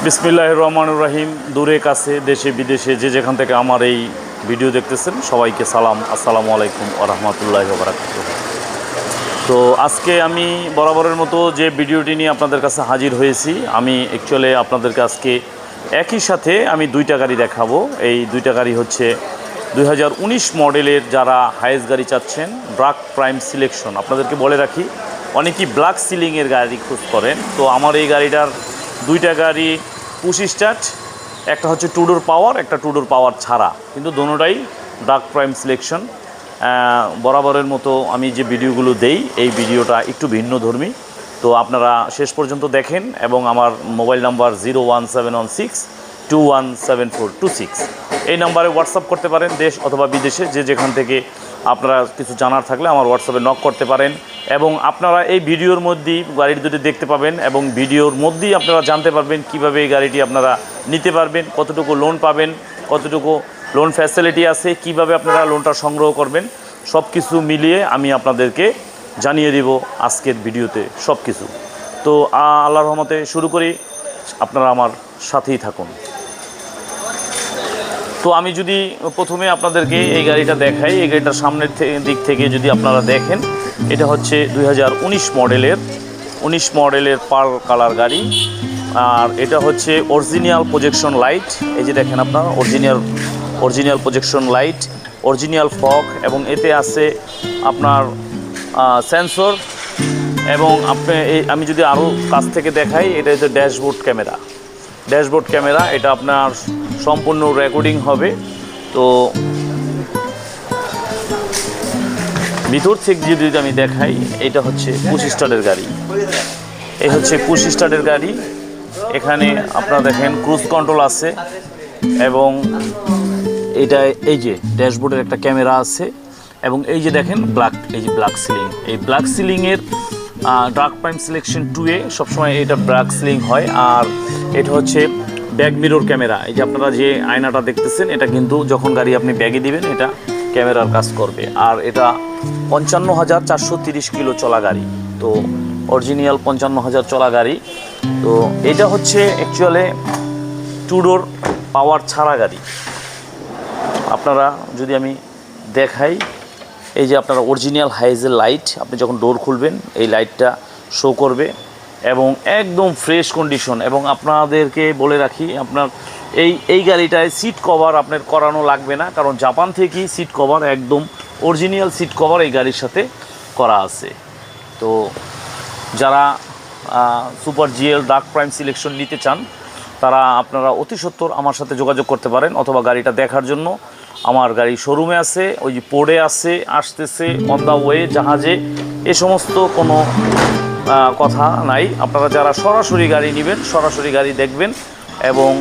বিসমিল্লাহির রহমানির রহিম। দূরে কাছে দেশে বিদেশে যে যেখান থেকে আমার এই ভিডিও দেখতেছেন সবাইকে সালাম, আসসালামু আলাইকুম ওয়া রাহমাতুল্লাহি ওয়া বারাকাতুহু। তো আজকে আমি বরাবরের মতো যে ভিডিওটি নিয়ে আপনাদের কাছে হাজির হয়েছি, আমি অ্যাকচুয়ালি আপনাদেরকে আজকে একই সাথে আমি দুইটা গাড়ি দেখাবো। এই দুইটা গাড়ি হচ্ছে 2019 মডেলের যারা হাইয়েস্ট গাড়ি চাচ্ছেন, ব্রাক প্রাইম সিলেকশন। আপনাদেরকে বলে রাখি, অনেকেই ব্ল্যাক সিলিংয়ের গাড়ি খোঁজ করেন। তো আমার এই গাড়িটার দুইটা গাড়ি পুশ স্টার্ট, একটা হচ্ছে টু ডোর পাওয়ার, একটা টু ডোর পাওয়ার ছাড়া, কিন্তু দোনোটাই ব্রাক প্রাইম সিলেকশন। বরাবরের মতো আমি যে ভিডিওগুলো দেই, এই ভিডিওটা একটু ভিন্নধর্মী। তো আপনারা শেষ পর্যন্ত দেখেন এবং আমার মোবাইল নাম্বার 01716217426, এই নাম্বারে হোয়াটসঅ্যাপ করতে পারেন। দেশ অথবা বিদেশে যে যেখান থেকে আপনারা কিছু জানার থাকলে আমার হোয়াটসঅ্যাপে নক করতে পারেন। এবং আপনারা এই ভিডিওর মধ্যেই গাড়িটি দুটি দেখতে পাবেন এবং ভিডিওর মধ্যেই আপনারা জানতে পারবেন কিভাবে এই গাড়িটি আপনারা নিতে পারবেন, কতটুকু লোন পাবেন, কতটুকু লোন ফ্যাসিলিটি আছে, কিভাবে আপনারা লোনটা সংগ্রহ করবেন, সব কিছু মিলিয়ে আমি আপনাদেরকে জানিয়ে দেব আজকের ভিডিওতে সব কিছু। তো আল্লাহর রহমতে শুরু করি, আপনারা আমার সাথেই থাকুন। তো আমি যদি প্রথমে আপনাদেরকে এই গাড়িটা দেখাই, এই গাড়িটার সামনের দিক থেকে যদি আপনারা দেখেন, এটা হচ্ছে 2019 মডেলের পার্ল কালার গাড়ি। আর এটা হচ্ছে অরিজিনাল প্রজেকশন লাইট। এই যে দেখেন আপনারা, original projection light, original fog, এবং এতে আছে আপনার সেন্সর। এবং আমি যদি আরও কাছ থেকে দেখাই, এটা হচ্ছে ড্যাশবোর্ড ক্যামেরা। এটা আপনার সম্পূর্ণ রেকর্ডিং হবে। তো ভিতর থেকে যদি আমি দেখাই, এটা হচ্ছে পুশ স্টার্টের গাড়ি। এই হচ্ছে পুশ স্টার্টের গাড়ি। এখানে আপনারা দেখেন ক্রুজ কন্ট্রোল আছে এবং এটা এই যে ড্যাশবোর্ডের একটা ক্যামেরা আছে। এবং এই যে দেখেন ব্ল্যাক সিলিং, এই ব্ল্যাক সিলিংয়ের ব্রাক প্রাইম সিলেকশন 2-এ সবসময় এটা ব্ল্যাক সিলিং হয়। আর এটা হচ্ছে ব্যাক মিরর ক্যামেরা। এই যে আপনারা যে আয়নাটা দেখতেছেন, এটা কিন্তু যখন গাড়ি আপনি ব্যাগে দিবেন এটা ক্যামেরার কাজ করবে। আর এটা 55,430 কিলো চলা গাড়ি। তো অরিজিনাল 55,000 চলা গাড়ি। তো এটা হচ্ছে অ্যাকচুয়ালি টু ডোর পাওয়ার ছাড়া গাড়ি। আপনারা যদি আমি দেখাই, এই যে আপনারা অরিজিনাল হাইজের লাইট, আপনি যখন ডোর খুলবেন এই লাইটটা শো করবে এবং একদম ফ্রেশ কন্ডিশন। এবং আপনাদেরকে বলে রাখি, আপনার এই গাড়িটায় সিট কভার আপনার করানো লাগবে না, কারণ জাপান থেকেই সিট কভার, একদম অরিজিনাল সিট কভার এই গাড়ির সাথে করা আছে। তো যারা super GL BRAC prime selection নিতে চান, তারা আপনারা অতি সত্বর আমার সাথে যোগাযোগ করতে পারেন, অথবা গাড়িটা দেখার জন্য আমার গাড়ি শোরুমে আছে, ওই যে পোর্টে আছে, আসতেছে, অন দ্য ওয়ে, জাহাজে, এ সমস্ত কোনো কথা নাই। আপনারা যারা সরাসরি গাড়ি নেবেন, সরাসরি গাড়ি দেখবেন। এবং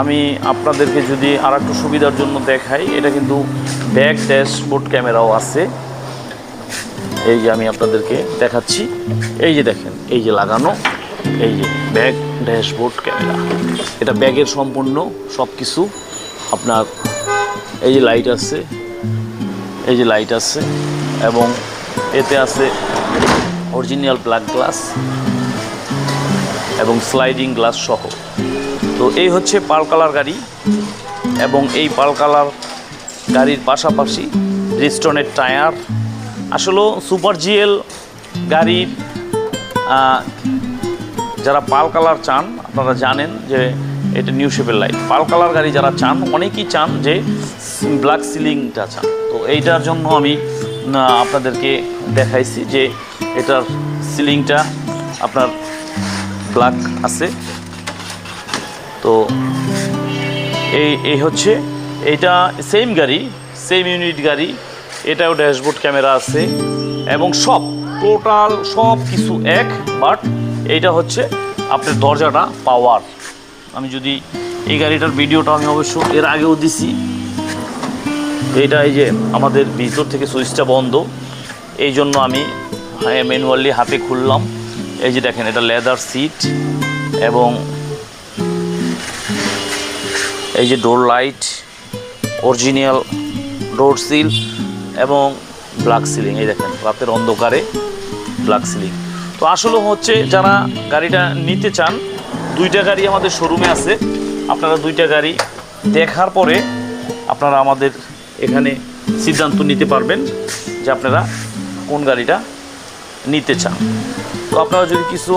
আমি আপনাদেরকে যদি আর একটু সুবিধার জন্য দেখাই, এটা কিন্তু ব্যাক ড্যাশবোর্ড ক্যামেরাও আছে। এই যে আমি আপনাদেরকে দেখাচ্ছি, এই যে দেখেন, এই যে লাগানো, এই যে ব্যাক ড্যাশবোর্ড ক্যামেরা। এটা ব্যাগের সম্পূর্ণ সব কিছু আপনার। এই যে লাইট আছে, এবং এতে আছে অরিজিনাল ব্ল্যাক গ্লাস এবং স্লাইডিং গ্লাস সহ। তো এই হচ্ছে পার্ল কালার গাড়ি। এবং এই পার্ল কালার গাড়ির পাশাপাশি রিস্টনের টায়ার। আসলে সুপার জিএল গাড়ির যারা পার্ল কালার চান, আপনারা জানেন যে এটা নিউ শেপের লাইট। পার্ল কালার গাড়ি যারা চান, অনেকেই চান যে ব্ল্যাক সিলিংটা চান। তো এইটার জন্য আমি আপনাদেরকে দেখাইছি যে এটার সিলিংটা আপনার ব্ল্যাক আছে। তো এই হচ্ছে এইটা সেম গাড়ি, সেম ইউনিট গাড়ি। এটাও ড্যাশবোর্ড ক্যামেরা আছে এবং টোটাল সব কিছু এক। বাট এইটা হচ্ছে আপনার দরজাটা পাওয়ার। আমি যদি এই গাড়িটার ভিডিওটা আমি অবশ্য এর আগেও দিছি। এইটা এই যে আমাদের ভিতর থেকে সুইচটা বন্ধ, এই জন্য আমি ম্যানুয়ালি হাতে খুললাম। এই যে দেখেন, এটা লেদার সিট এবং এই যে ডোর লাইট, অরিজিনাল ডোর সিল, এবং ব্ল্যাক সিলিং, এই দেখেন রাতের অন্ধকারে ব্ল্যাক সিলিং। তো আসলে হচ্ছে যারা গাড়িটা নিতে চান, দুইটা গাড়ি আমাদের শোরুমে আছে। আপনারা দুইটা গাড়ি দেখার পরে আপনারা আমাদের এখানে সিদ্ধান্ত নিতে পারবেন যে আপনারা কোন গাড়িটা নিতে চান। তো আপনারা যদি কিছু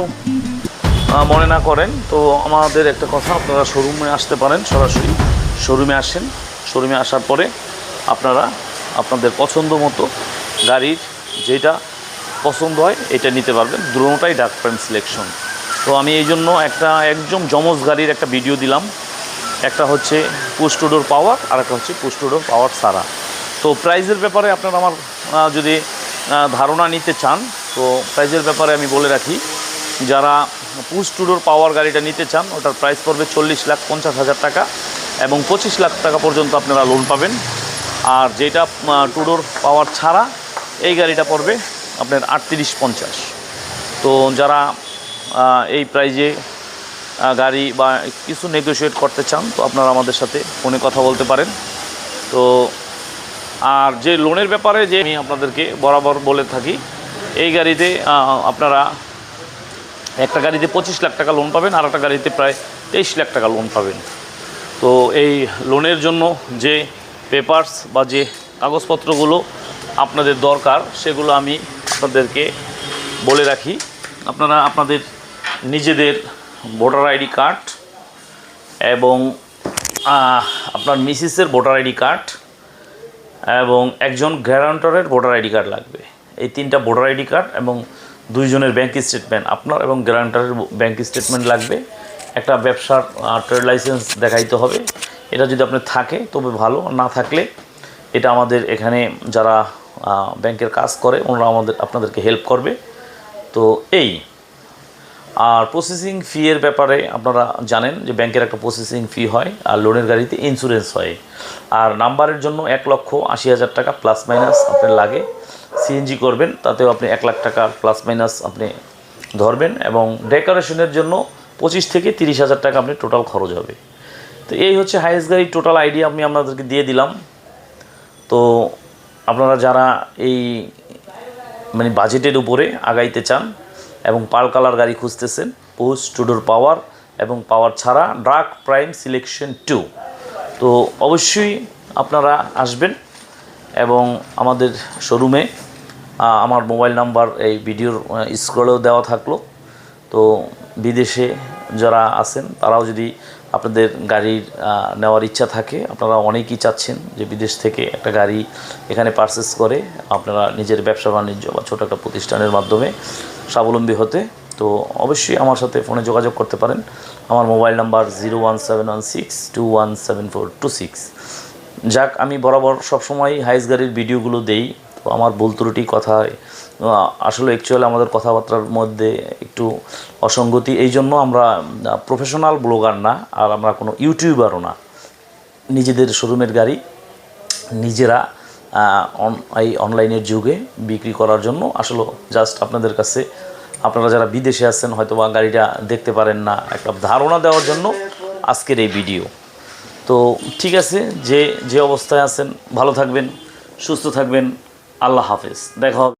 মনে না করেন, তো আমাদের একটা কথা, আপনারা শোরুমে আসতে পারেন, সরাসরি শোরুমে আসেন। শোরুমে আসার পরে আপনারা আপনাদের পছন্দ মতো গাড়ির যেটা পছন্দ হয় এটা নিতে পারবেন। দুটোটাই ডার্ক প্রাইম সিলেকশন। তো আমি এই জন্য একদম জমজ গাড়ির একটা ভিডিও দিলাম। একটা হচ্ছে পুশ টু ডোর পাওয়ার, আর একটা হচ্ছে পুশ টু ডোর পাওয়ার ছাড়া। তো প্রাইজের ব্যাপারে আপনারা আমার যদি ধারণা নিতে চান, তো প্রাইজের ব্যাপারে আমি বলে রাখি, যারা পুশ টু ডোর পাওয়ার গাড়িটা নিতে চান ওটার প্রাইস পড়বে 40,50,000 টাকা এবং 25 লাখ টাকা পর্যন্ত আপনারা লোন পাবেন। আর যেটা টু ডোর পাওয়ার ছাড়া এই গাড়িটা পড়বে আপনার 38,50। তো যারা এই প্রাইজে গাড়ি বা কিছু নেগোশিয়েট করতে চান, তো আপনারা আমাদের সাথে ফোনে কথা বলতে পারেন। তো আর যে লোনের ব্যাপারে যে আমি আপনাদেরকে বরাবর বলে থাকি, এই গাড়িতে আপনারা একটা গাড়িতে 25 লাখ টাকা লোন পাবেন, আর একটা গাড়িতে প্রায় 23 লাখ টাকা লোন পাবেন। তো এই লোনের জন্য যে পেপারস বা যে কাগজপত্রগুলো আপনাদের দরকার সেগুলো আমি আপনাদেরকে বলে রাখি। আপনারা আপনাদের নিজেদের ভোটার আইডি কার্ড এবং আপনার মিসেসের ভোটার আইডি কার্ড এবং একজন গ্যারান্টরের ভোটার আইডি কার্ড লাগবে। এই তিনটা ভোটার আইডি কার্ড এবং দুইজনের ব্যাঙ্ক স্টেটমেন্ট, আপনার এবং গ্যারান্টরের ব্যাঙ্ক স্টেটমেন্ট লাগবে। একটা ব্যবসার ট্রেড লাইসেন্স দেখাইতে হবে। এটা যদি আপনার থাকে তবে ভালো, না থাকলে এটা আমাদের এখানে যারা ব্যাংকের কাজ করে ওনারা আপনাদেরকে হেল্প করবে। তো এই আর প্রসেসিং ফি এর ব্যাপারে আপনারা জানেন যে ব্যাংকের একটা প্রসেসিং ফি হয়, আর লোনের গাড়িতে ইন্স্যুরেন্স হয়। আর নাম্বারের জন্য 1,80,000 টাকা প্লাস মাইনাস আপনার লাগে। সিএনজি করবেন তাতেও আপনি 1 লাখ টাকা প্লাস মাইনাস আপনি ধরবেন, এবং ডেকোরেশনের জন্য 25 থেকে 30,000 টাকা আপনি টোটাল খরচ হবে। তো এই হচ্ছে হাইয়েস্ট গাড়ির টোটাল আইডিয়া আমি আপনাদেরকে দিয়ে দিলাম। তো আপনারা যারা এই মানে বাজেটের উপরে আগাইতে চান এবং পাল কালার গাড়ি খুঁজতেছেন, পুশ টু ডোর পাওয়ার এবং পাওয়ার ছাড়া ডার্ক প্রাইম সিলেকশন 2, তো অবশ্যই আপনারা আসবেন এবং আমাদের শোরুমে আমার মোবাইল নাম্বার এই ভিডিওর স্ক্রলেও দেওয়া থাকলো। তো বিদেশে যারা আছেন তারাও যদি আপনাদের গাড়ির নেওয়ার ইচ্ছা থাকে, আপনারা অনেকেই চাচ্ছেন যে বিদেশ থেকে একটা গাড়ি এখানে পারচেস করে আপনারা নিজের ব্যবসা বাণিজ্য বা ছোটো একটা প্রতিষ্ঠানের মাধ্যমে স্বাবলম্বী হতে, তো অবশ্যই আমার সাথে ফোনে যোগাযোগ করতে পারেন। আমার মোবাইল নাম্বার 01716217426। যাক, আমি বরাবর সবসময় হাইস গাড়ির ভিডিওগুলো দেই, তো আমার ভুল ত্রুটি কথায় আসলে অ্যাকচুয়ালি আমাদের কথাবার্তার মধ্যে একটু অসঙ্গতি, এই জন্য আমরা প্রফেশনাল ব্লগার না, আর আমরা কোনো ইউটিউবারও না। নিজেদের শোরুমের গাড়ি নিজেরা এই অনলাইনের যুগে বিক্রি করার জন্য আসলে জাস্ট আপনাদের কাছে, আপনারা যারা বিদেশে আছেন হয়তো বা গাড়িটা দেখতে পারেন না, একটা ধারণা দেওয়ার জন্য আজকের এই ভিডিও। তো ঠিক আছে, যে অবস্থায় আছেন ভালো থাকবেন, সুস্থ থাকবেন। আল্লাহ হাফেজ, দেখা হবে।